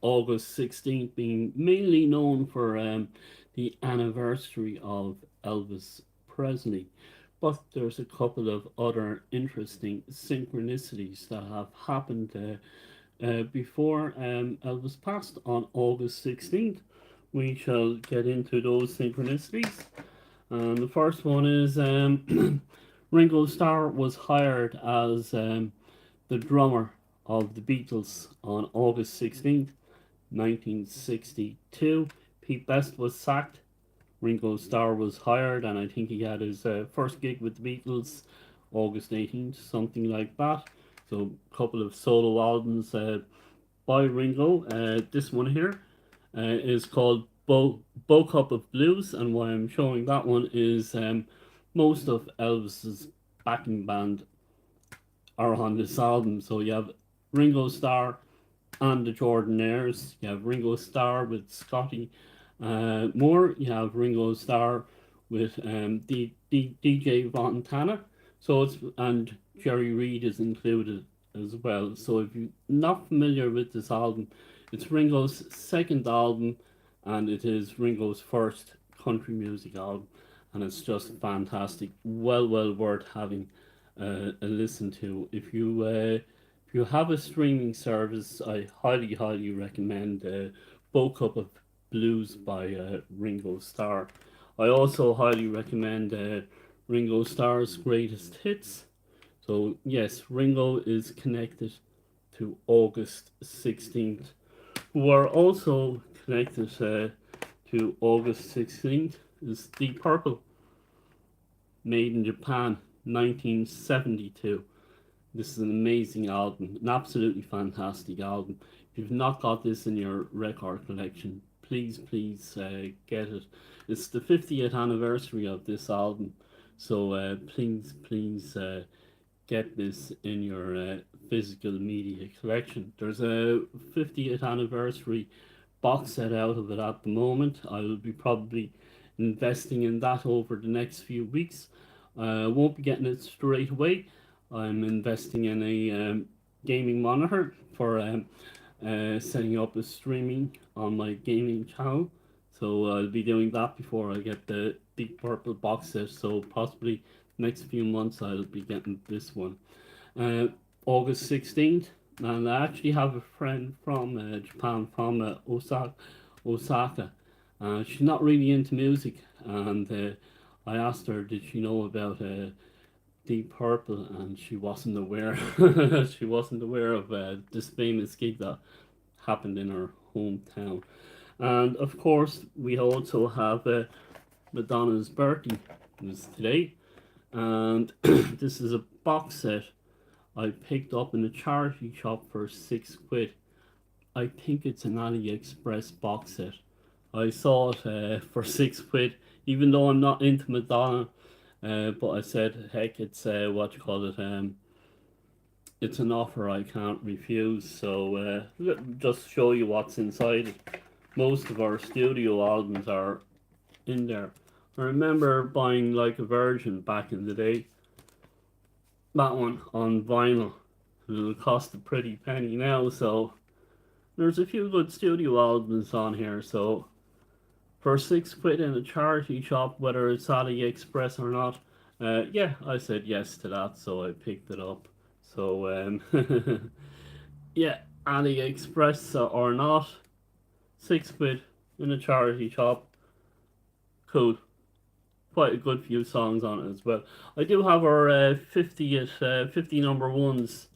August 16th being mainly known for the anniversary of Elvis Presley. But there's a couple of other interesting synchronicities that have happened before Elvis passed on August 16th. We shall get into those synchronicities. And the first one is Ringo Starr was hired as the drummer of the Beatles on August 16th, 1962. Pete Best was sacked. Ringo Starr was hired, and I think he had his first gig with the Beatles August 18th, something like that. So, a couple of solo albums by Ringo. This one here is called Bo Cup of Blues, and why I'm showing that one is most of Elvis's backing band are on this album. So you have Ringo Starr and the Jordanaires. You have Ringo Starr with Scotty Moore. You have Ringo Starr with DJ Fontana. So it's and Jerry Reed is included as well. So if you're not familiar with this album, it's Ringo's second album, and it is Ringo's first country music album, and it's just fantastic. Well worth having a listen to. If you have a streaming service, I highly recommend Bo Cup of Blues by Ringo Starr. I also highly recommend Ringo Starr's Greatest Hits. So yes, Ringo is connected to August 16th, who are also connected to August 16th is Deep Purple, made in Japan, 1972. This is an amazing album, an absolutely fantastic album. If you've not got this in your record collection, please get it. It's the 50th anniversary of this album, so please get this in your physical media collection. There's a 50th anniversary box set out of it at the moment. I will be probably investing in that over the next few weeks. I won't be getting it straight away. I'm investing in a gaming monitor for setting up a streaming on my gaming channel. So I'll be doing that before I get the Deep Purple box set. So possibly next few months I'll be getting this one. Uh, August 16th, and I actually have a friend from Japan, from Osaka. She's not really into music, and I asked her, did she know about Deep Purple, and she wasn't aware. She wasn't aware of this famous gig that happened in her hometown. And of course, we also have Madonna's birthday was today, and this is a box set I picked up in a charity shop for £6. I think it's an AliExpress box set. I saw it for £6, even though I'm not into Madonna. But I said, heck, it's what you call it. It's an offer I can't refuse. So just show you what's inside it. Most of our studio albums are in there. I remember buying like a version back in the day. That one on vinyl. It'll cost a pretty penny now. So there's a few good studio albums on here. So for £6 in a charity shop, whether it's AliExpress or not, yeah, I said yes to that, so I picked it up. So, yeah, AliExpress or not, £6 in a charity shop, cool. Quite a good few songs on it as well. I do have our 50 number ones.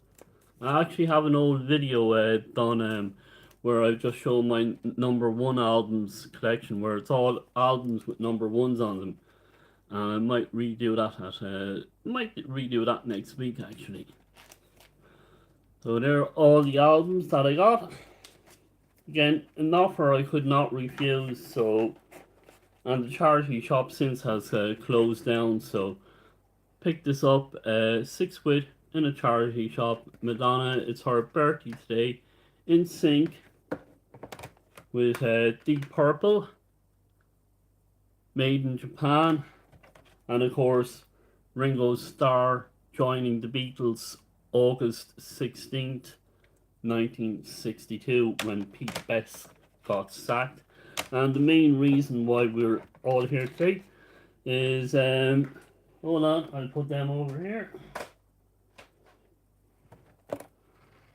I actually have an old video done where I've just shown my number one albums collection, where it's all albums with number ones on them. I might redo that next week actually. So there are all the albums that I got. Again, an offer I could not refuse. So, and the charity shop since has closed down. So picked this up, £6 in a charity shop. Madonna, it's her birthday today. In sync with Deep Purple, made in Japan, and of course Ringo Starr joining the Beatles August 16th, 1962 when Pete Best got sacked. And the main reason why we're all here today is, hold on, I'll put them over here.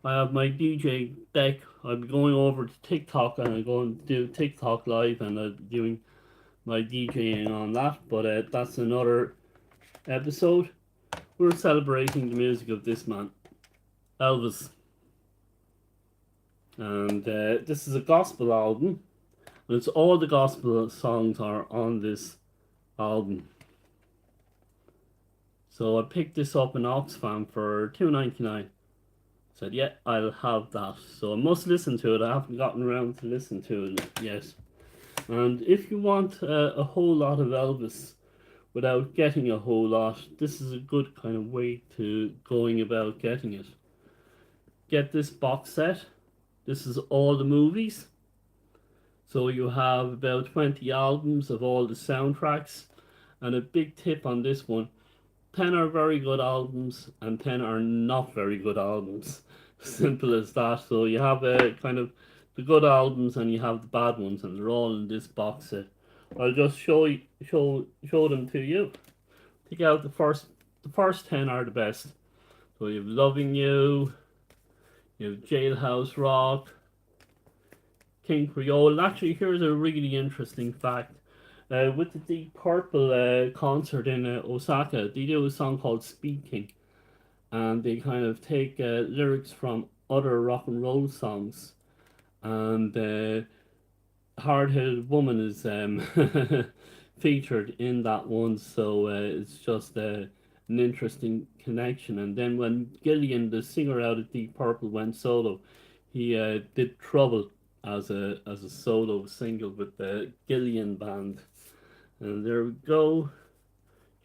I have my DJ deck. I'll be going over to TikTok and I'm going to do TikTok live and I'll be doing my DJing on that. But that's another episode. We're celebrating the music of this man, Elvis. And this is a gospel album. And it's all the gospel songs are on this album. So I picked this up in Oxfam for $2.99. Said, yeah, I'll have that. So I must listen to it. I haven't gotten around to listen to it yet. And if you want a whole lot of Elvis without getting a whole lot, this is a good kind of way to going about getting it. Get this box set. This is all the movies. So you have about 20 albums of all the soundtracks. And a big tip on this one, 10 are very good albums and 10 are not very good albums. Simple as that. So you have kind of the good albums and you have the bad ones, and they're all in this box set. I'll just show them to you. Take out the first 10 are the best. So you have Loving You, you have Jailhouse Rock, King Creole. Actually, here's a really interesting fact. With the Deep Purple concert in Osaka, they do a song called Speaking, and they kind of take lyrics from other rock and roll songs, and Hard Headed Woman is featured in that one, so it's just an interesting connection. And then when Gillian, the singer out of Deep Purple, went solo, he did Trouble as a solo single with the Gillian band. And there we go.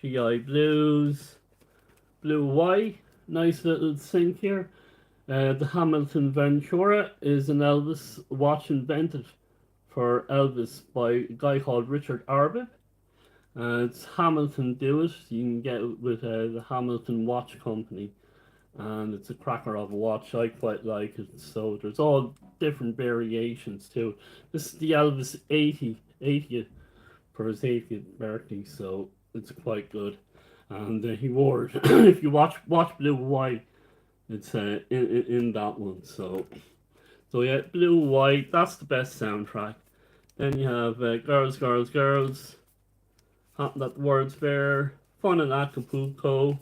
GI Blues, Blue Y, nice little sync here. The Hamilton Ventura is an Elvis watch invented for Elvis by a guy called Richard Arbib. It's Hamilton Do It. You can get it with the Hamilton Watch Company. And it's a cracker of a watch. I quite like it. So there's all different variations too. This is the Elvis 80th for his 80th birthday, so it's quite good. And he wore it. If you watch Blue White, it's in that one. So yeah, Blue White, that's the best soundtrack. Then you have Girls, Girls, Girls, Hot That Words Fair, Fun in Acapulco,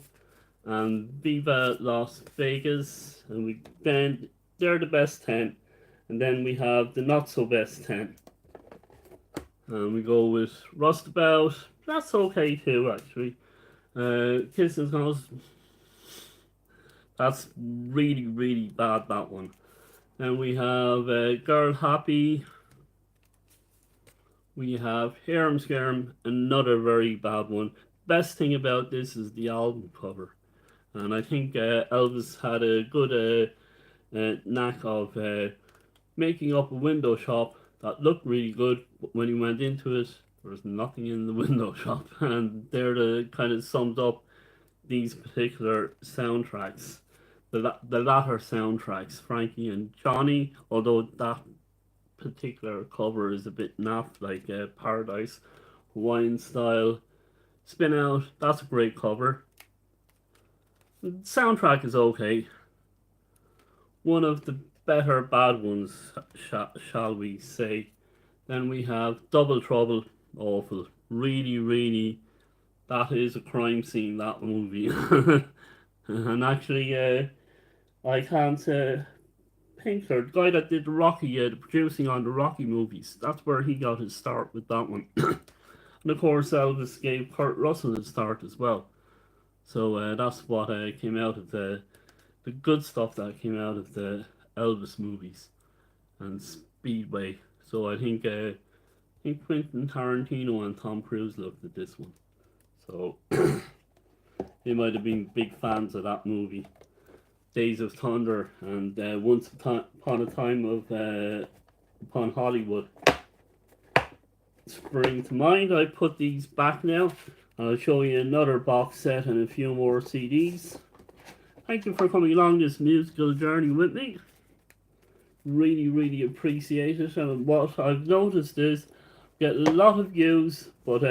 and Viva Las Vegas. And then they're the best 10. And then we have the not so best 10. And we go with Rustabout. That's okay too, actually. Kiss and Skulls. That's really, really bad, that one. Then we have Girl Happy. We have Harem Scarum, another very bad one. Best thing about this is the album cover. And I think Elvis had a good knack of making up a window shop that looked really good, but when he went into it, there was nothing in the window shop. And there the kind of sums up these particular soundtracks. The latter soundtracks, Frankie and Johnny, although that particular cover is a bit naff, like Paradise, Hawaiian Style, Spin Out, that's a great cover. The soundtrack is okay. One of the better bad ones, shall we say. Then we have Double Trouble, awful. Really, really, that is a crime scene, that movie. And actually, I can't think, the guy that did the Rocky, the producing on the Rocky movies, that's where he got his start with that one. And of course, Elvis gave Kurt Russell his start as well. So that's what came out of the good stuff that came out of the Elvis movies and Speedway. So I think Quentin Tarantino and Tom Cruise looked at this one. So they might have been big fans of that movie. Days of Thunder and Once Upon a Time upon Hollywood spring to mind. I put these back now. I'll show you another box set and a few more CDs. Thank you for coming along this musical journey with me. really, really appreciate it. And what I've noticed is get a lot of views, but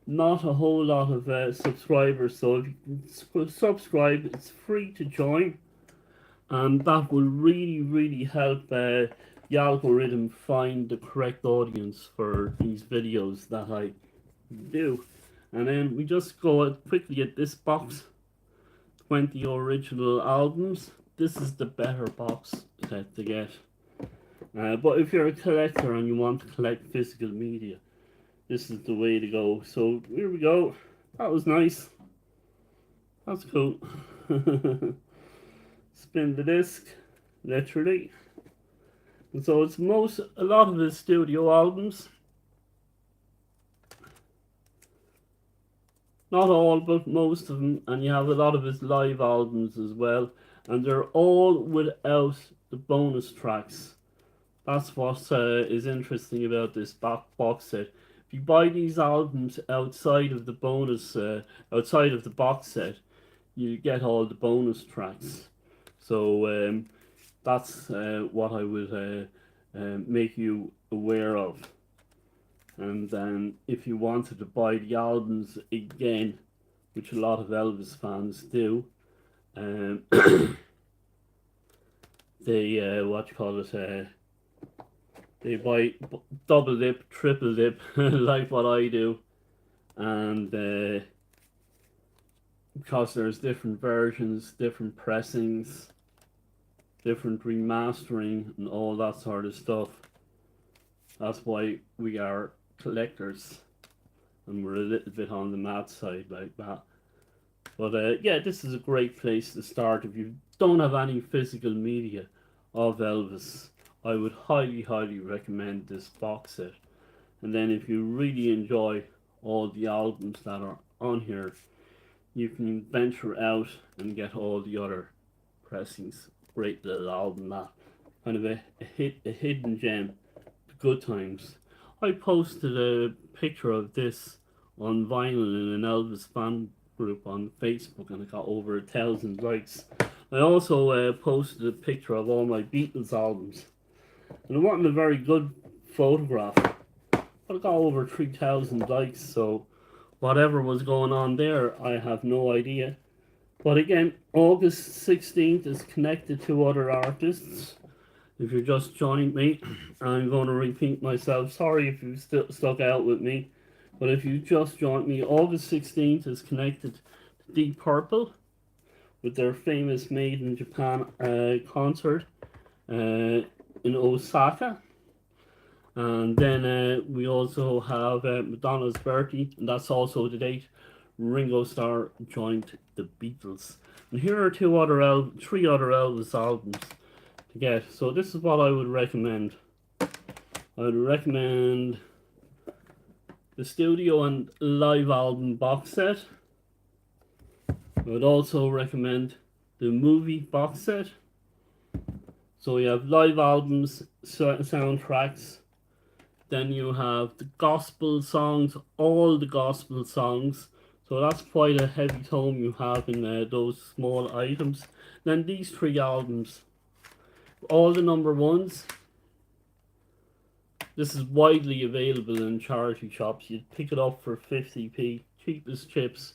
not a whole lot of subscribers. So if you subscribe, it's free to join, and that will really, really help the algorithm find the correct audience for these videos that I do. And then we just go quickly at this box, 20 original albums. This is the better box to get. But if you're a collector and you want to collect physical media, this is the way to go. So here we go. That was nice. That's cool. Spin the disc, literally. And so it's a lot of his studio albums. Not all, but most of them. And you have a lot of his live albums as well. And they're all without the bonus tracks. That's what is interesting about this box set. If you buy these albums outside of the outside of the box set, you get all the bonus tracks. So that's what I would make you aware of. And then if you wanted to buy the albums again, which a lot of Elvis fans do, they what you call it? They buy double dip, triple dip, like what I do, and because there's different versions, different pressings, different remastering, and all that sort of stuff. That's why we are collectors, and we're a little bit on the mad side like that. But yeah, this is a great place to start if you don't have any physical media of Elvis. I would highly, highly recommend this box set. And then if you really enjoy all the albums that are on here, you can venture out and get all the other pressings. Great little album, that kind of a hidden gem. Good times. I posted a picture of this on vinyl in an Elvis fan group on Facebook, and it got over 1,000 likes. I also posted a picture of all my Beatles albums, and it wasn't a very good photograph, but it got over 3,000 likes. So whatever was going on there, I have no idea. But again, August 16th is connected to other artists. If you're just joining me, I'm going to repeat myself. Sorry if you've stuck out with me. But if you just joined me, August 16th is connected to Deep Purple with their famous Made in Japan concert in Osaka. And then we also have Madonna's birthday, and that's also the date Ringo Starr joined the Beatles. And here are three other Elvis albums to get. So this is what I would recommend. I would recommend the studio and live album box set. I would also recommend the movie box set. So you have live albums, soundtracks. Then you have the gospel songs, all the gospel songs. So that's quite a heavy tome you have in those small items. Then these three albums, all the number ones. This is widely available in charity shops. You'd pick it up for 50p, cheap as chips.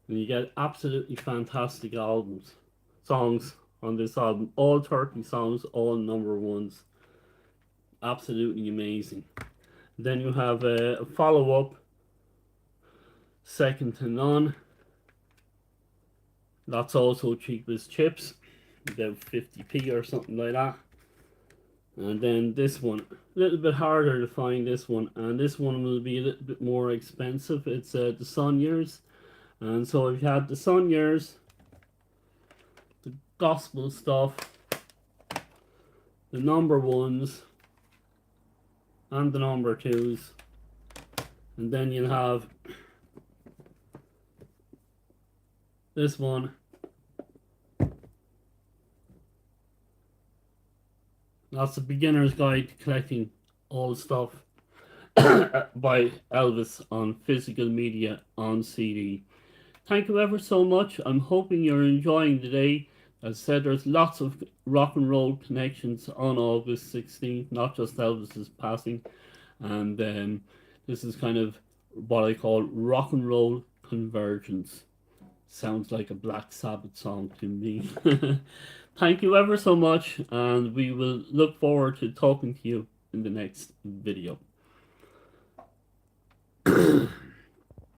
And you get absolutely fantastic songs on this album. All 30 songs, all number ones. Absolutely amazing. Then you have a follow-up, Second to None. That's also cheap as chips, about 50p or something like that. And then this one, a little bit harder to find this one, and this one will be a little bit more expensive. It's the Sun Years. And so if you had the Sun Years, the gospel stuff, the number ones, and the number twos, and then you'll have this one. That's the beginner's guide to collecting all stuff by Elvis on physical media on CD. Thank you ever so much. I'm hoping you're enjoying the day. As I said, there's lots of rock and roll connections on August 16th, not just Elvis's passing. And this is kind of what I call rock and roll convergence. Sounds like a Black Sabbath song to me. Thank you ever so much, and we will look forward to talking to you in the next video.